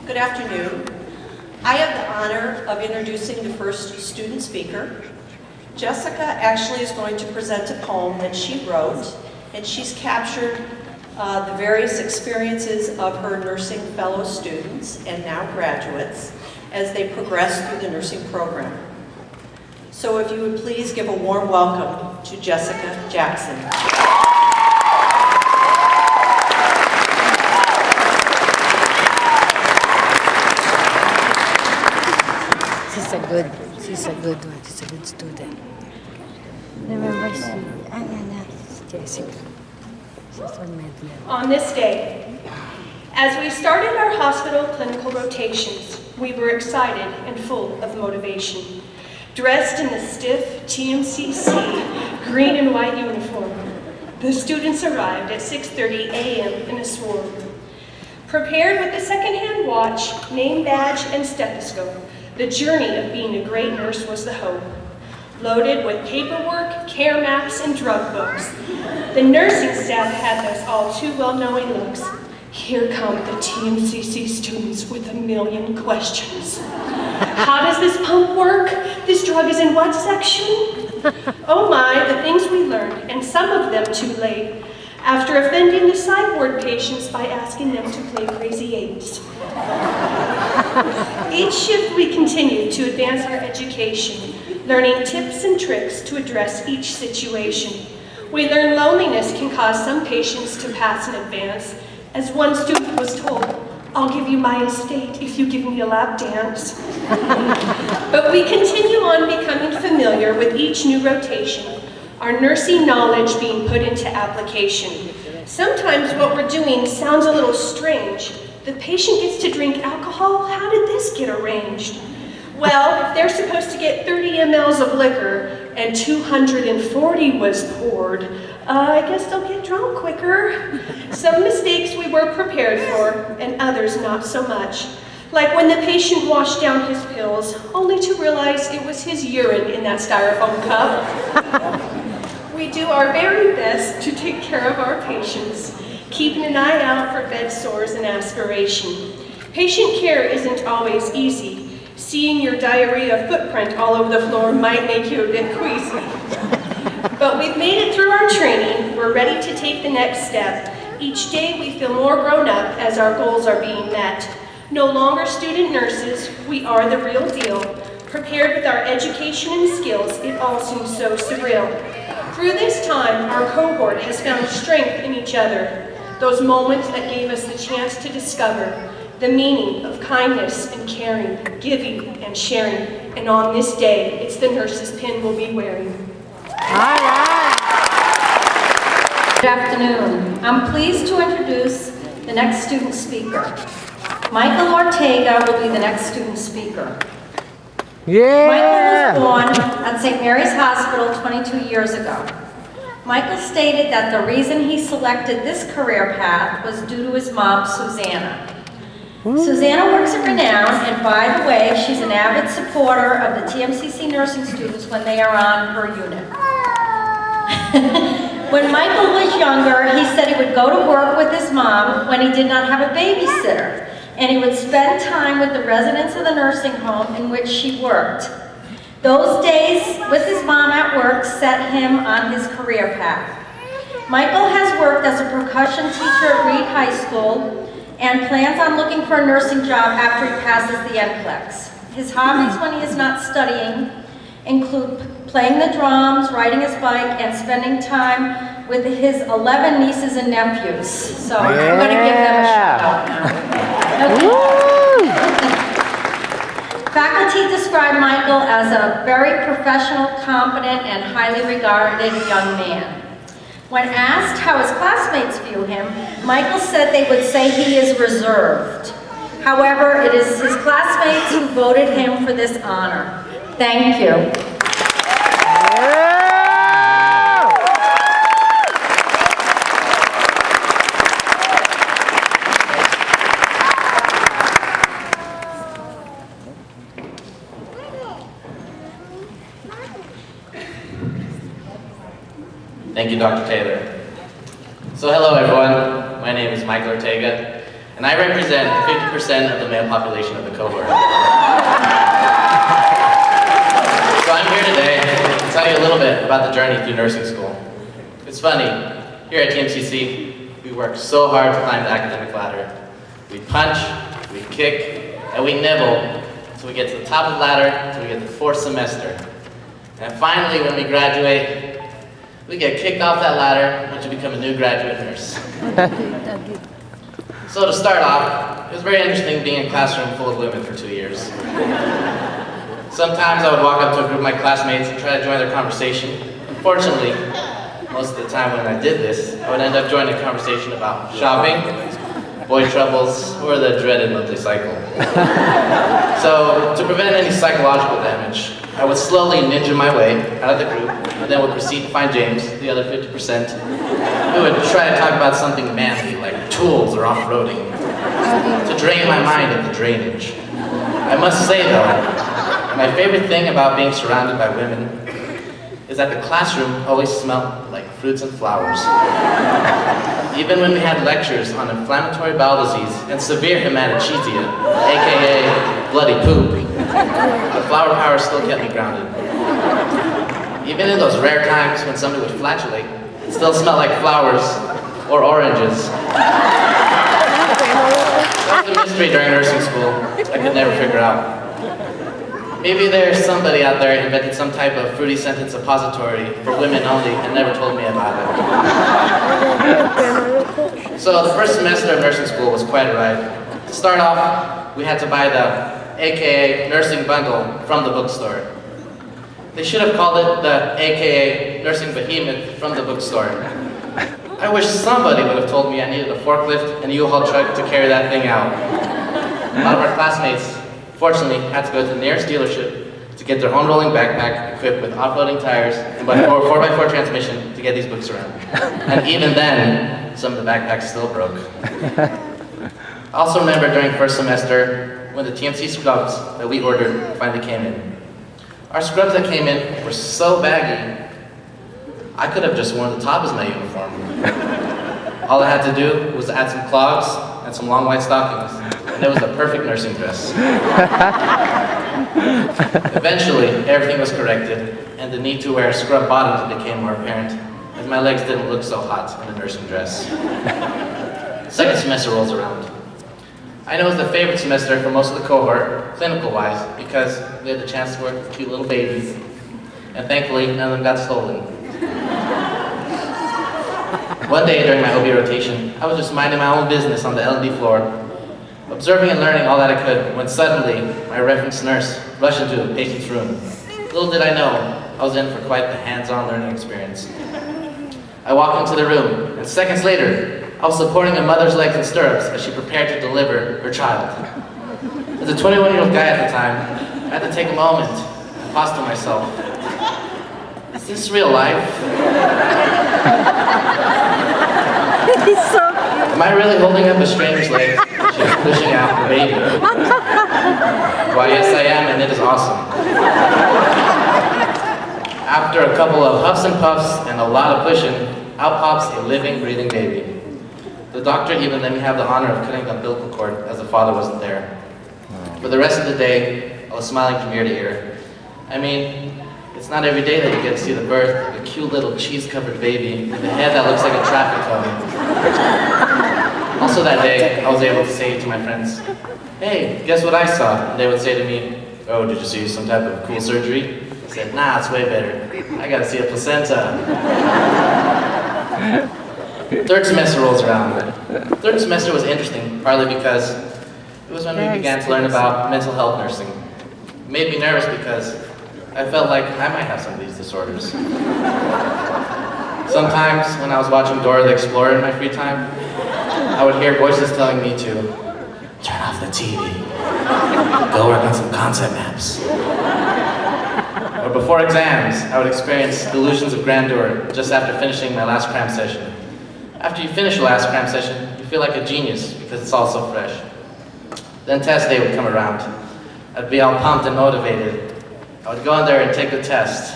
Good afternoon. I have the honor of introducing the first student speaker. Jessica actually is going to present a poem that she wrote, and she's captured the various experiences of her nursing fellow students and now graduates as they progress through the nursing program. So if you would please give a warm welcome to Jessica Jackson. She's a good one. She's a good student. Remember, Jessica. She's on medley. On this day, as we started our hospital clinical rotations, we were excited and full of motivation. Dressed in the stiff TMCC green and white uniform, the students arrived at 6:30 a.m. in a swarm. Prepared with a secondhand watch, name badge, and stethoscope, the journey of being a great nurse was the hope. Loaded with paperwork, care maps, and drug books, the nursing staff had us all too well-knowing looks. Here come the TMCC students with a million questions. How does this pump work? This drug is in what section? Oh my, the things we learned, and some of them too late, after offending the sideboard patients by asking them to play Crazy Eights. Each shift we continued to advance our education, learning tips and tricks to address each situation. We learned loneliness can cause some patients to pass in advance. As one student was told, "I'll give you my estate if you give me a lap dance." But we continue on becoming familiar with each new rotation, our nursing knowledge being put into application. Sometimes what we're doing sounds a little strange. The patient gets to drink alcohol? How did this get arranged? Well, if they're supposed to get 30 mLs of liquor and 240 was poured, I guess they'll get drunk quicker. Some mistakes we were prepared for, and others not so much. Like when the patient washed down his pills, only to realize it was his urine in that styrofoam cup. We do our very best to take care of our patients, keeping an eye out for bed sores and aspiration. Patient care isn't always easy. Seeing your diarrhea footprint all over the floor might make you a bit queasy. But we've made it through our training. We're ready to take the next step. Each day we feel more grown up as our goals are being met. No longer student nurses, we are the real deal. Prepared with our education and skills, it all seems so surreal. Through this time, our cohort has found strength in each other. Those moments that gave us the chance to discover the meaning of kindness and caring, giving and sharing. And on this day, it's the nurse's pin we'll be wearing. All right. Good afternoon. I'm pleased to introduce the next student speaker. Michael Ortega will be the next student speaker. Yeah. Michael was born at St. Mary's Hospital 22 years ago. Michael stated that the reason he selected this career path was due to his mom, Susanna. Susanna works at Renown, and by the way, she's an avid supporter of the TMCC nursing students when they are on her unit. When Michael was younger, he said he would go to work with his mom when he did not have a babysitter, and he would spend time with the residents of the nursing home in which she worked. Those days with his mom at work set him on his career path. Michael has worked as a percussion teacher at Reed High School and plans on looking for a nursing job after he passes the NCLEX. His hobbies when he is not studying include playing the drums, riding his bike, and spending time with his 11 nieces and nephews. So I'm going to give them a shout out now. Okay. Faculty describe Michael as a very professional, competent, and highly regarded young man. When asked how his classmates view him, Michael said they would say he is reserved. However, it is his classmates who voted him for this honor. Thank you. Thank you, Dr. Taylor. So hello everyone, my name is Michael Ortega. and I represent 50% of the male population of the cohort. So I'm here today to tell you a little bit about the journey through nursing school. It's funny, here at TMCC, we work so hard to climb the academic ladder. We punch, we kick, and we nibble until we get to the top of the ladder, until we get to the 4th semester. And finally, when we graduate, we get kicked off that ladder to become a new graduate nurse. So to start off, it was very interesting being in a classroom full of women for 2 years. Sometimes I would walk up to a group of my classmates and try to join their conversation. Unfortunately, most of the time when I did this, I would end up joining a conversation about shopping, boy troubles, or the dreaded monthly cycle. So, to prevent any psychological damage, I would slowly ninja my way out of the group, and then would proceed to find James, the other 50%, who would try to talk about something manly, like tools or off-roading, to drain my mind of the drainage. I must say though, my favorite thing about being surrounded by women is that the classroom always smelled like fruits and flowers. Even when we had lectures on inflammatory bowel disease and severe hematochezia, aka bloody poop, the flower power still kept me grounded. Even in those rare times when somebody would flatulate, it still smelled like flowers or oranges. That was a mystery during nursing school I could never figure out. Maybe there's somebody out there who invented some type of fruity scented suppository for women only and never told me about it. So the first semester of nursing school was quite a ride. To start off, we had to buy the AKA nursing bundle from the bookstore. They should have called it the AKA nursing behemoth from the bookstore. I wish somebody would have told me I needed a forklift and a U-Haul truck to carry that thing out. A lot of our classmates, fortunately, had to go to the nearest dealership to get their own rolling backpack equipped with off-roading tires and 4x4 transmission to get these books around. And even then, some of the backpacks still broke. I also remember during first semester when the TMC scrubs that we ordered finally came in. Our scrubs that came in were so baggy, I could have just worn the top as my uniform. All I had to do was add some clogs and some long white stockings, and it was the perfect nursing dress. Eventually, everything was corrected, and the need to wear scrub bottoms became more apparent, as my legs didn't look so hot in a nursing dress. Second semester rolls around. I know it's the favorite semester for most of the cohort, clinical-wise, because we had the chance to work with cute little babies, and thankfully, none of them got stolen. One day during my OB rotation, I was just minding my own business on the L&D floor, observing and learning all that I could, when suddenly, my reference nurse rushed into a patient's room. Little did I know, I was in for quite the hands-on learning experience. I walked into the room, and seconds later, I was supporting a mother's legs in stirrups as she prepared to deliver her child. As a 21-year-old guy at the time, I had to take a moment and pause to myself. Is this real life? Am I really holding up a stranger's legs? She's pushing out her baby. Why, yes I am, and it is awesome. After a couple of huffs and puffs and a lot of pushing, out pops a living, breathing baby. The doctor even let me have the honor of cutting the umbilical cord as the father wasn't there. For the rest of the day, I was smiling from ear to ear. I mean, it's not every day that you get to see the birth of a cute little cheese-covered baby with a head that looks like a traffic cone. Also that day, I was able to say to my friends, "Hey, guess what I saw?" And they would say to me, "Oh, did you see some type of cool surgery?" I said, "Nah, it's way better. I gotta see a placenta." Third semester rolls around. Third semester was interesting, partly because it was when we began to learn about mental health nursing. It made me nervous because I felt like I might have some of these disorders. Sometimes, when I was watching Dora the Explorer in my free time, I would hear voices telling me to turn off the TV, go work on some concept maps. Or before exams, I would experience delusions of grandeur just after finishing my last cram session. After you finish your last cram session, you feel like a genius because it's all so fresh. Then test day would come around. I'd be all pumped and motivated. I would go in there and take the test,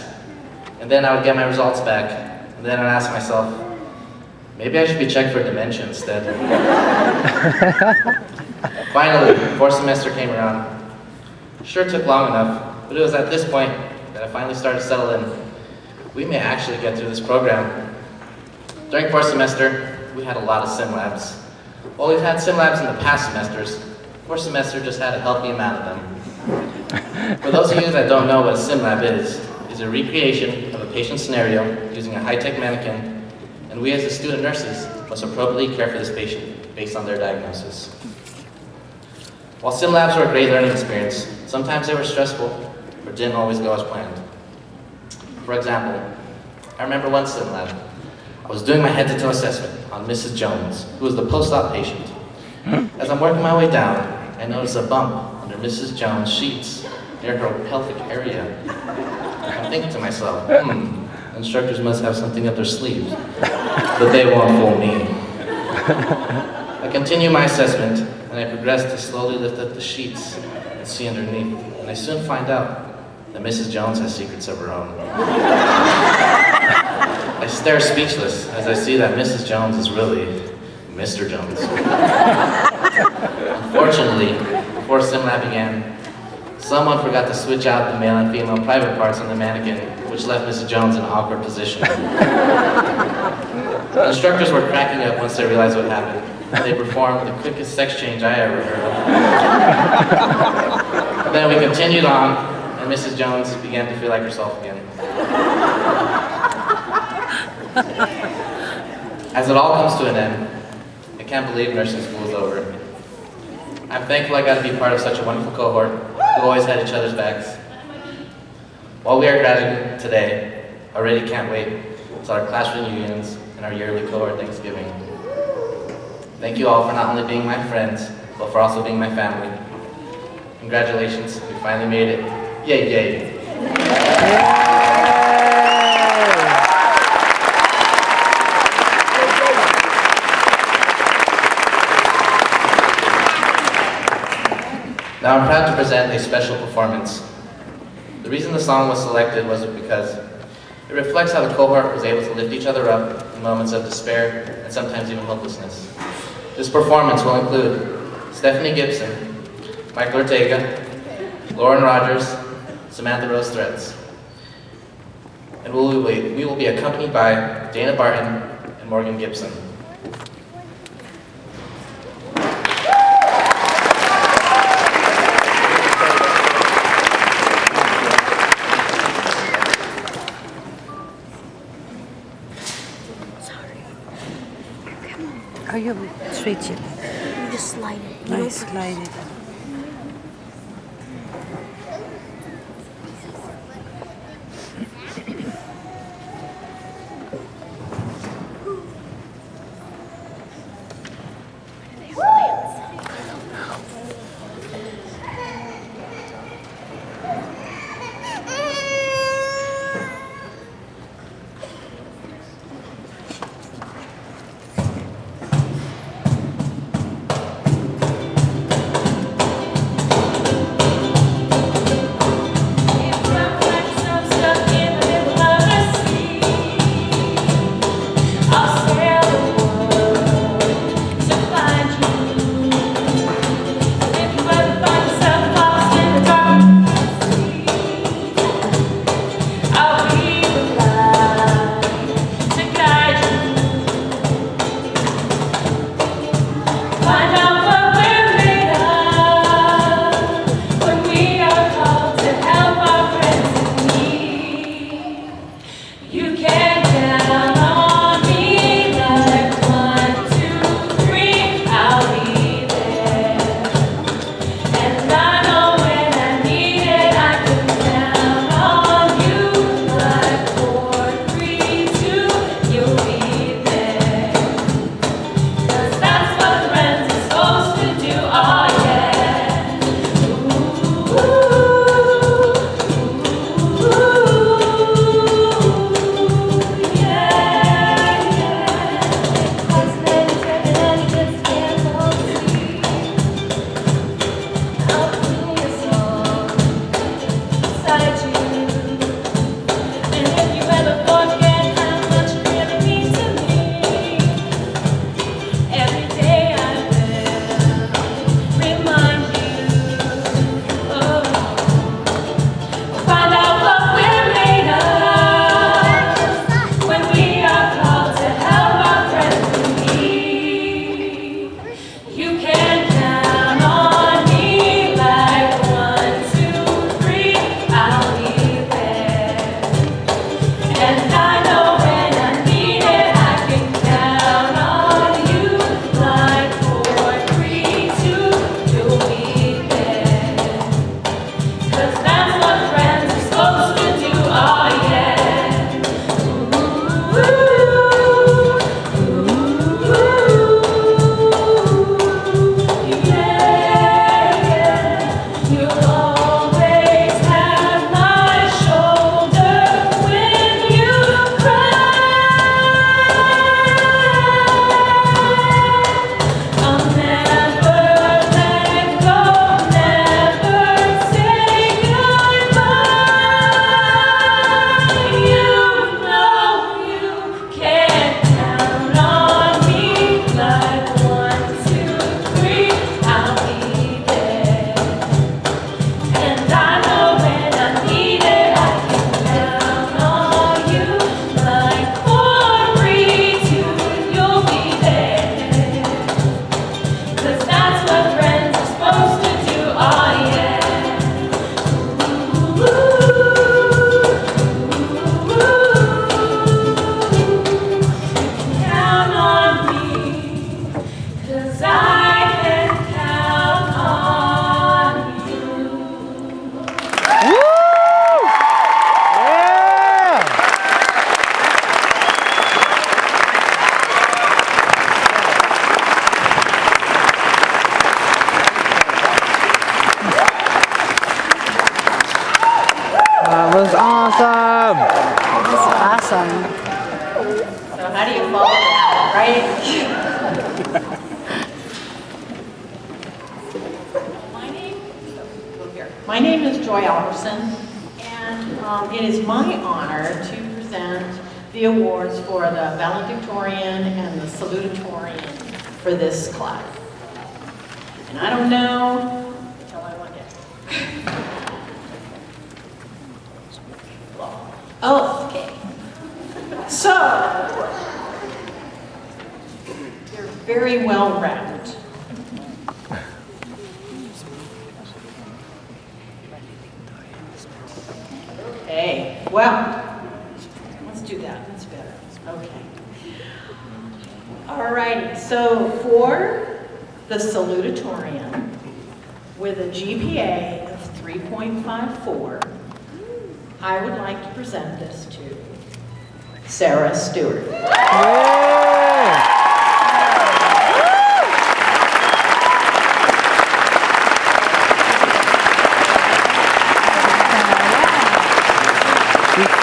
and then I would get my results back, and then I'd ask myself, Maybe I should be checked for dementia instead. Finally, 4th semester came around. Sure took long enough, but it was at this point that I finally started to settle in. We may actually get through this program. During 4th semester, we had a lot of sim labs. While we've had sim labs in the past semesters, 4th semester just had a healthy amount of them. For those of you that don't know what a sim lab is a recreation of a patient scenario using a high-tech mannequin, and we as the student nurses must appropriately care for this patient based on their diagnosis. While sim labs were a great learning experience, sometimes they were stressful or didn't always go as planned. For example, I remember one sim lab. I was doing my head-to-toe assessment on Mrs. Jones, who was the post-op patient. As I'm working my way down, I notice a bump under Mrs. Jones' sheets near her pelvic area. I'm thinking to myself, instructors must have something up their sleeves, but they won't fool me. I continue my assessment, and I progress to slowly lift up the sheets and see underneath, and I soon find out that Mrs. Jones has secrets of her own. I stare speechless as I see that Mrs. Jones is really Mr. Jones. Unfortunately, before sim lab began, someone forgot to switch out the male and female private parts on the mannequin, which left Mrs. Jones in an awkward position. The instructors were cracking up once they realized what happened. They performed the quickest sex change I ever heard of. Then we continued on, and Mrs. Jones began to feel like herself again. As it all comes to an end, I can't believe nursing school is over. I'm thankful I got to be part of such a wonderful cohort who always had each other's backs. While we are graduating today, I already can't wait to our class reunions and our yearly cohort Thanksgiving. Thank you all for not only being my friends, but for also being my family. Congratulations, we finally made it. Yay, yay. Now I'm proud to present a special performance. The reason the song was selected was because it reflects how the cohort was able to lift each other up in moments of despair and sometimes even hopelessness. This performance will include Stephanie Gibson, Michael Ortega, Lauren Rogers, Samantha Rose Threads. And we will be accompanied by Dana Barton and Morgan Gibson. Are you switch it? You just slide it. I slide it. was awesome! That's awesome. So how do you follow that, right? My name is Joy Alverson, and it is my honor to present the awards for the Valedictorian and the Salutatorian for this class. And I don't know until I look at it. Oh, okay. So, they're very well rounded. Okay, well, let's do that, that's better, okay. All righty, so for the Salutatorian, with a GPA of 3.54, I would like to present this to Sarah Stewart.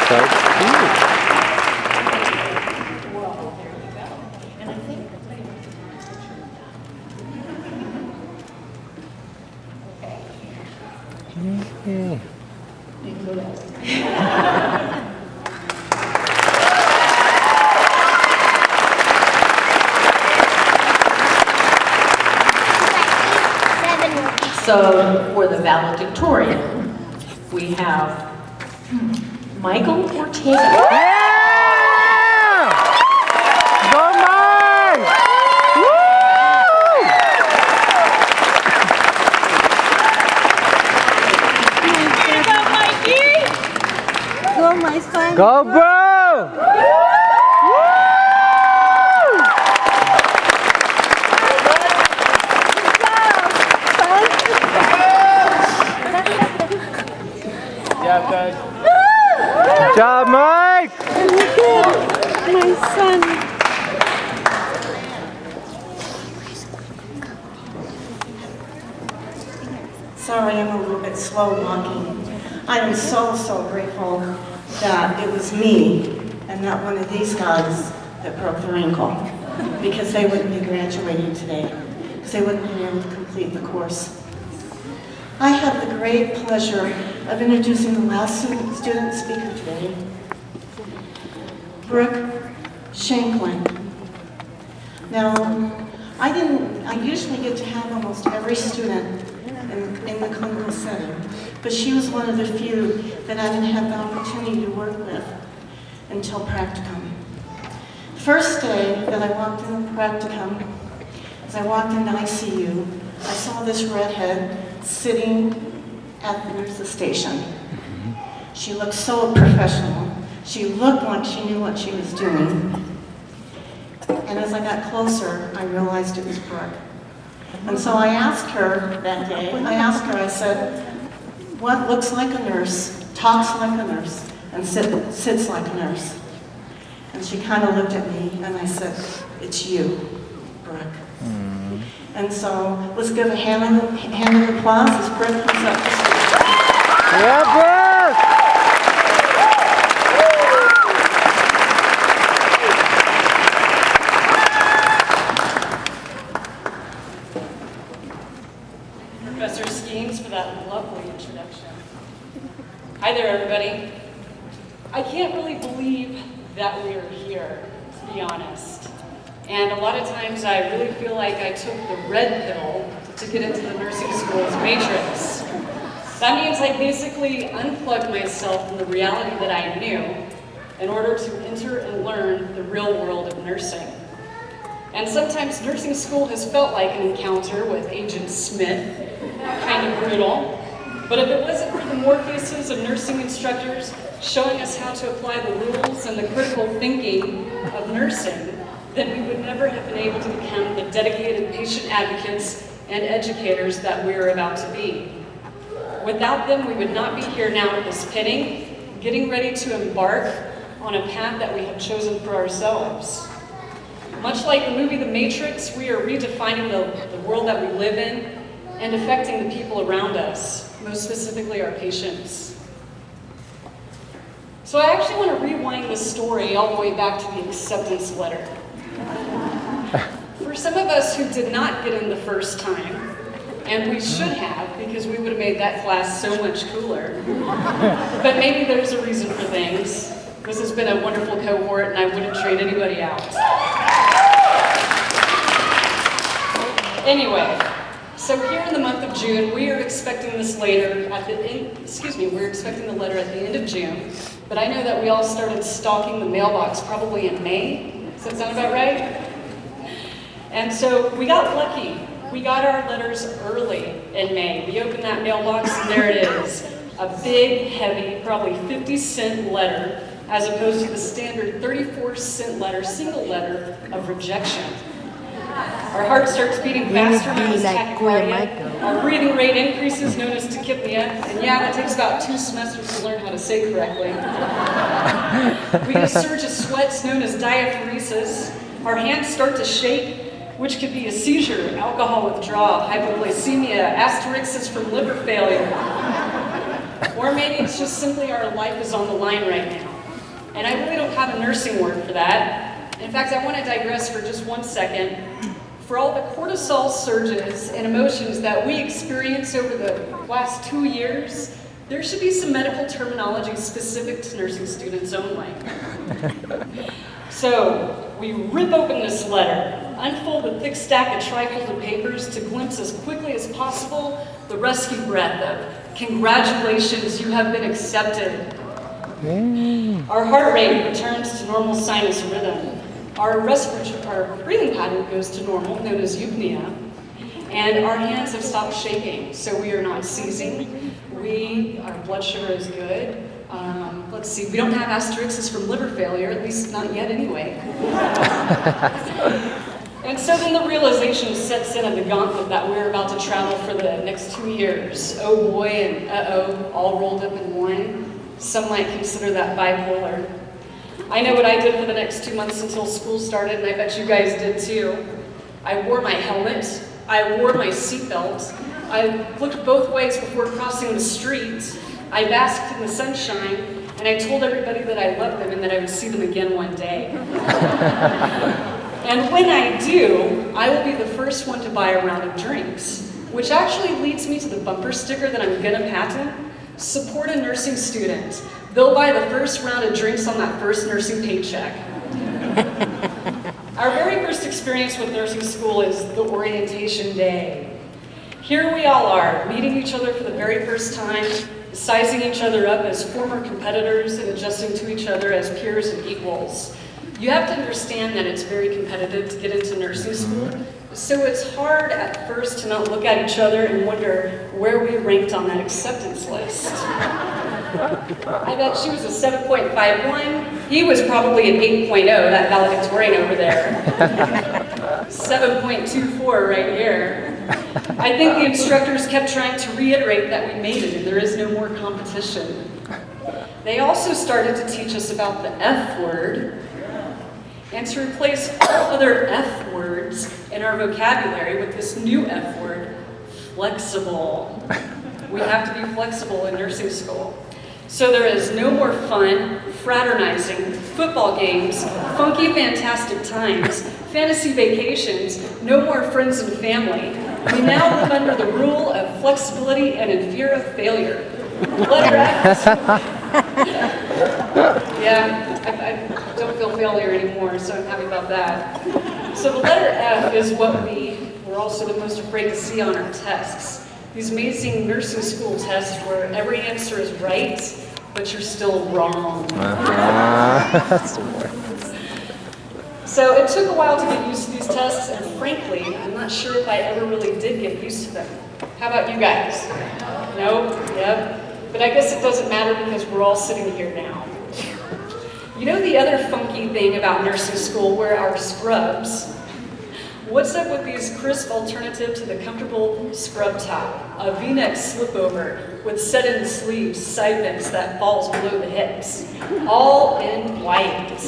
So cute. Well, there you go. And I think Okay. you can go that way. So for the valedictorian, we have Michael Ortega. Yeah! Go Mike! Woo! Go, my son. Go bro! Yeah, guys. Good job, Mike! My son. Sorry, I'm a little bit slow walking. I am so grateful that it was me and not one of these guys that broke their ankle, because they wouldn't be graduating today, because they wouldn't be able to complete the course. I have the great pleasure of introducing the last student speaker today, Brooke Shankland. Now, I usually get to have almost every student in the clinical setting, but she was one of the few that I didn't have the opportunity to work with until practicum. First day that I walked in the practicum, as I walked into ICU, I saw this redhead sitting at the nurse's station. She looked so professional. She looked like she knew what she was doing. And as I got closer, I realized it was Brooke. And so I asked her that day, I said, what looks like a nurse, talks like a nurse, and sits like a nurse? And she kind of looked at me, and I said, it's you, Brooke. And so let's give a hand of applause as Brooke comes up to speak. Yeah, Brooke! Professor Skeens for that lovely introduction. Hi there, everybody. I can't really believe that we are here, to be honest. And a lot of times I really feel like I took the red pill to get into the nursing school's matrix. That means I basically unplugged myself from the reality that I knew in order to enter and learn the real world of nursing. And sometimes nursing school has felt like an encounter with Agent Smith, kind of brutal. But if it wasn't for the Morpheuses of nursing instructors showing us how to apply the rules and the critical thinking of nursing, then we would never have been able to become the dedicated patient advocates and educators that we're about to be. Without them, we would not be here now at this pinning, getting ready to embark on a path that we have chosen for ourselves. Much like the movie The Matrix, we are redefining the world that we live in and affecting the people around us, most specifically our patients. So I actually want to rewind the story all the way back to the acceptance letter. For some of us who did not get in the first time, and we should have, because we would have made that class so much cooler, but maybe there's a reason for things. This has been a wonderful cohort, and I wouldn't trade anybody out. Anyway, so here in the month of June, we are expecting this later at the end, we're expecting the letter at the end of June, but I know that we all started stalking the mailbox probably in May. Does that sound about right? And so we got lucky. We got our letters early in May. We opened that mailbox and there it is. A big, heavy, probably 50-cent letter, as opposed to the standard 34-cent letter, single letter of rejection. Our heart starts beating faster, known as tachycardia. Our breathing rate increases, known as tachypnea. And yeah, that takes about 2 semesters to learn how to say correctly. We get a surge of sweats, known as diaphoresis. Our hands start to shake, which could be a seizure, alcohol withdrawal, hypoglycemia, asterixis from liver failure. Or maybe it's just simply our life is on the line right now. And I really don't have a nursing word for that. In fact, I want to digress for just 1 second. For all the cortisol surges and emotions that we experience over the last 2 years, there should be some medical terminology specific to nursing students only. So, we rip open this letter, unfold a thick stack of trifolded papers to glimpse as quickly as possible the rescue breath of congratulations, you have been accepted. Our heart rate returns to normal sinus rhythm. Our breathing pattern goes to normal, known as eupnea, and our hands have stopped shaking, so we are not seizing. Our blood sugar is good. Let's see, we don't have asterixis from liver failure, at least not yet anyway. And so then the realization sets in of the gauntlet that we're about to travel for the next 2 years. Oh boy, and uh-oh, all rolled up in one. Some might consider that bipolar. I know what I did for the next 2 months until school started, and I bet you guys did too. I wore my helmet, I wore my seatbelt, I looked both ways before crossing the street, I basked in the sunshine, and I told everybody that I loved them and that I would see them again one day. And when I do, I will be the first one to buy a round of drinks, which actually leads me to the bumper sticker that I'm gonna patent. Support a nursing student. They'll buy the first round of drinks on that first nursing paycheck. Our very first experience with nursing school is the orientation day. Here we all are, meeting each other for the very first time, sizing each other up as former competitors and adjusting to each other as peers and equals. You have to understand that it's very competitive to get into nursing school, so it's hard at first to not look at each other and wonder where we ranked on that acceptance list. I bet she was a 7.51. He was probably an 8.0, that valedictorian over there. 7.24 right here. I think the instructors kept trying to reiterate that we made it and there is no more competition. They also started to teach us about the F word, and to replace all other F words in our vocabulary with this new F word, flexible. We have to be flexible in nursing school. So there is no more fun, fraternizing, football games, funky fantastic times, fantasy vacations, no more friends and family. We now live under the rule of flexibility and in fear of failure. Letter F. Yeah, I don't feel failure anymore, so I'm happy about that. So the letter F is what we're also the most afraid to see on our tests. These amazing nursing school tests where every answer is right, but you're still wrong. So it took a while to get used to these tests, and frankly, I'm not sure if I ever really did get used to them. How about you guys? No? Yep. But I guess it doesn't matter because we're all sitting here now. You know the other funky thing about nursing school were our scrubs. What's up with these crisp alternative to the comfortable scrub top? A V-neck slipover with set-in sleeves, side vents that falls below the hips. All in white.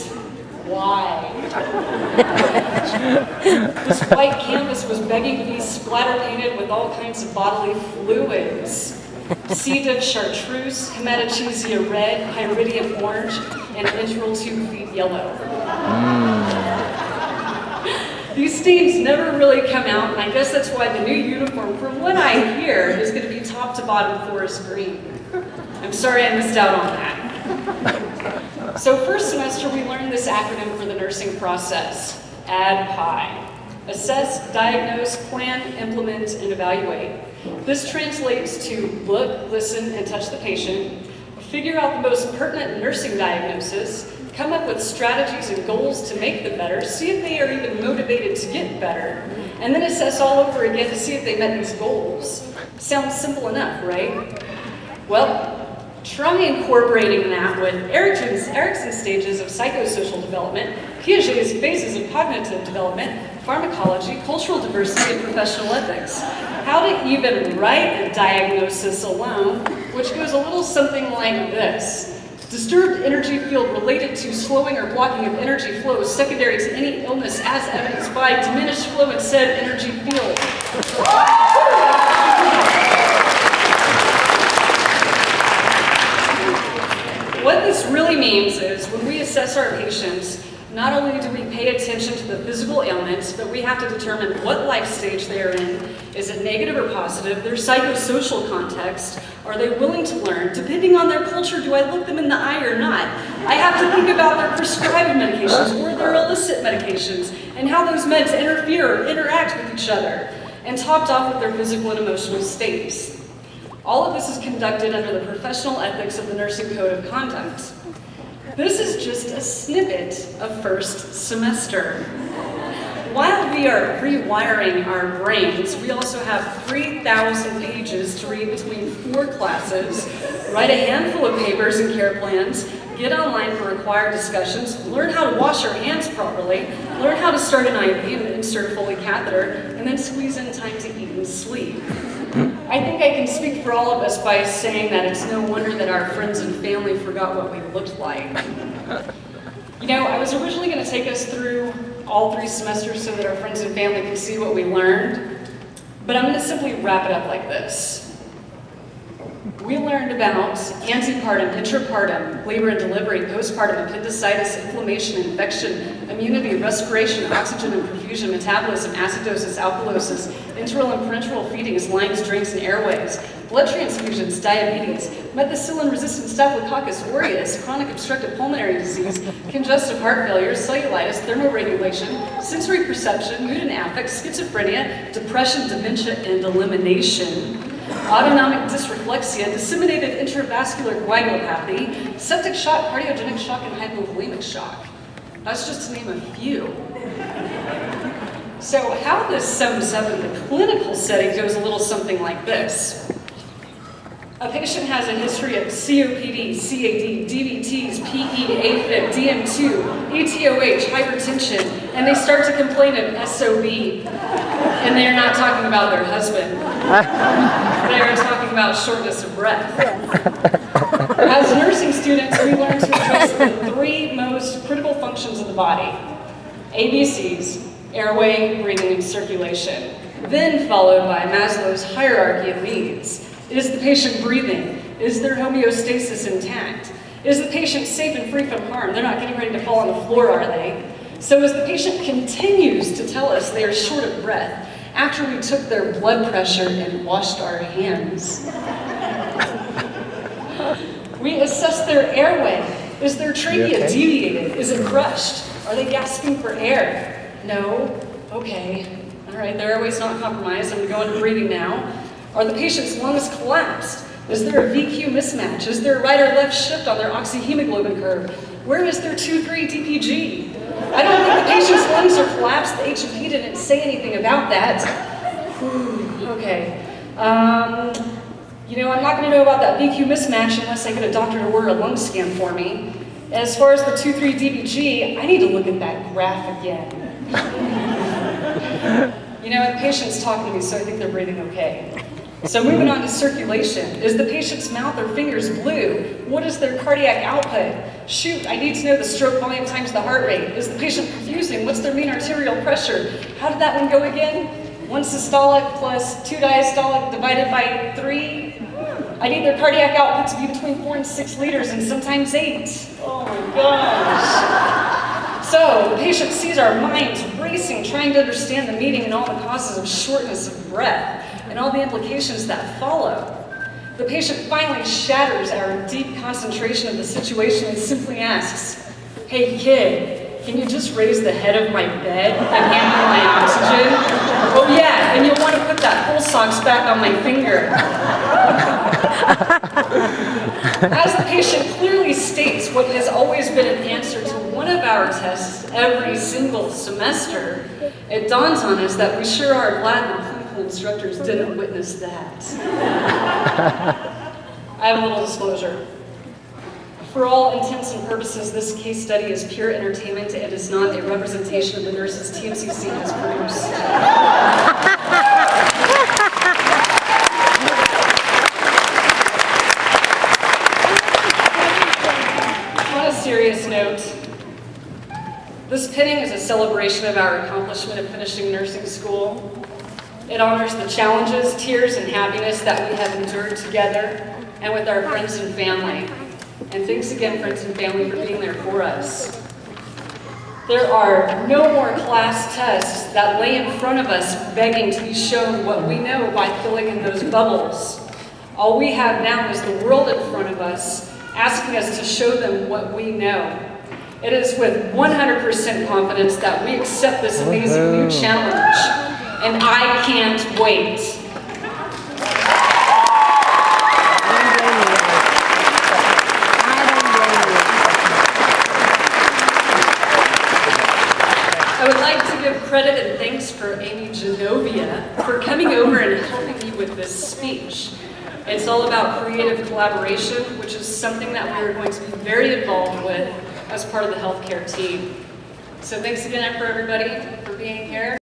Why? This white canvas was begging to be splatter painted with all kinds of bodily fluids. seed of chartreuse, hematochezia red, pyridium orange, and enteral tube feet yellow. These stains never really come out, and I guess that's why the new uniform, from what I hear, is going to be top to bottom forest green. I'm sorry I missed out on that. So first semester, we learned this acronym for the nursing process, ADPI. Assess, diagnose, plan, implement, and evaluate. This translates to look, listen, and touch the patient, figure out the most pertinent nursing diagnosis, come up with strategies and goals to make them better, see if they are even motivated to get better, and then assess all over again to see if they met these goals. Sounds simple enough, right? Well, try incorporating that with Erickson's stages of psychosocial development, Piaget's phases of cognitive development, pharmacology, cultural diversity, and professional ethics. How to even write a diagnosis alone, which goes a little something like this. Disturbed energy field related to slowing or blocking of energy flow secondary to any illness as evidenced by diminished flow in said energy field. What this really means is when we assess our patients, not only do we pay attention to the physical ailments, but we have to determine what life stage they are in. Is it negative or positive? Their psychosocial context. Are they willing to learn? Depending on their culture, do I look them in the eye or not? I have to think about their prescribed medications or their illicit medications and how those meds interfere or interact with each other, and topped off with their physical and emotional states. All of this is conducted under the professional ethics of the Nursing Code of Conduct. This is just a snippet of first semester. While we are rewiring our brains, we also have 3,000 pages to read between 4 classes, write a handful of papers and care plans, get online for required discussions, learn how to wash your hands properly, learn how to start an IV and insert a Foley catheter, and then squeeze in time to eat and sleep. I think I can speak for all of us by saying that it's no wonder that our friends and family forgot what we looked like. You know, I was originally going to take us through all 3 semesters so that our friends and family can see what we learned, but I'm going to simply wrap it up like this. We learned about antepartum, intrapartum, labor and delivery, postpartum, appendicitis, inflammation, infection, immunity, respiration, oxygen and perfusion, metabolism, acidosis, alkalosis, enteral and parenteral feedings, lines, drinks, and airways, blood transfusions, diabetes, methicillin-resistant staphylococcus aureus, chronic obstructive pulmonary disease, congestive heart failure, cellulitis, thermoregulation, sensory perception, mood and affect, schizophrenia, depression, dementia, and elimination, autonomic dysreflexia, disseminated intravascular coagulopathy, septic shock, cardiogenic shock, and hypovolemic shock. That's just to name a few. So how this sums up in the clinical setting goes a little something like this. A patient has a history of COPD, CAD, DVTs, PE, AFib, DM2, ETOH, hypertension, and they start to complain of SOB. And they are not talking about their husband. They are talking about shortness of breath. As nursing students, we learn to address the 3 most critical functions of the body. ABCs, airway, breathing, and circulation. Then followed by Maslow's hierarchy of needs. Is the patient breathing? Is their homeostasis intact? Is the patient safe and free from harm? They're not getting ready to fall on the floor, are they? So as the patient continues to tell us they are short of breath, after we took their blood pressure and washed our hands, we assess their airway. Is their trachea deviated? Is it crushed? Are they gasping for air? No? Okay. All right, their airway's not compromised. I'm going to go into breathing now. Are the patient's lungs collapsed? Is there a VQ mismatch? Is there a right or left shift on their oxyhemoglobin curve? Where is their 2,3 DPG? I don't think the patient's lungs are collapsed. The H&P didn't say anything about that. Okay. You know, I'm not going to know about that VQ mismatch unless I get a doctor to order a lung scan for me. As far as the 2,3 DPG, I need to look at that graph again. You know, the patient's talking to me, so I think they're breathing okay. So moving on to circulation. Is the patient's mouth or fingers blue? What is their cardiac output? Shoot, I need to know the stroke volume times the heart rate. Is the patient perfusing? What's their mean arterial pressure? How did that one go again? 1 systolic plus 2 diastolic divided by 3? I need their cardiac output to be between 4 and 6 liters and sometimes 8. Oh my gosh. So the patient sees our minds racing, trying to understand the meaning and all the causes of shortness of breath and all the implications that follow. The patient finally shatters our deep concentration of the situation and simply asks, "Hey kid, can you just raise the head of my bed and hand me my oxygen? Oh yeah, and you'll want to put that full socks back on my finger." As the patient clearly states what has always been an answer to one of our tests every single semester, it dawns on us that we sure are glad the clinical instructors didn't witness that. I have a little disclosure. For all intents and purposes, this case study is pure entertainment and is not a representation of the nurses TMCC has produced. On a serious note, this pinning is a celebration of our accomplishment of finishing nursing school. It honors the challenges, tears, and happiness that we have endured together and with our friends and family. And thanks again, friends and family, for being there for us. There are no more class tests that lay in front of us begging to be shown what we know by filling in those bubbles. All we have now is the world in front of us, asking us to show them what we know. It is with 100% confidence that we accept this amazing new challenge, and I can't wait. I would like to give credit and thanks for Amy Genovia for coming over and helping me with this speech. It's all about creative collaboration, which is something that we are going to be very involved with as part of the healthcare team. So thanks again for everybody for being here.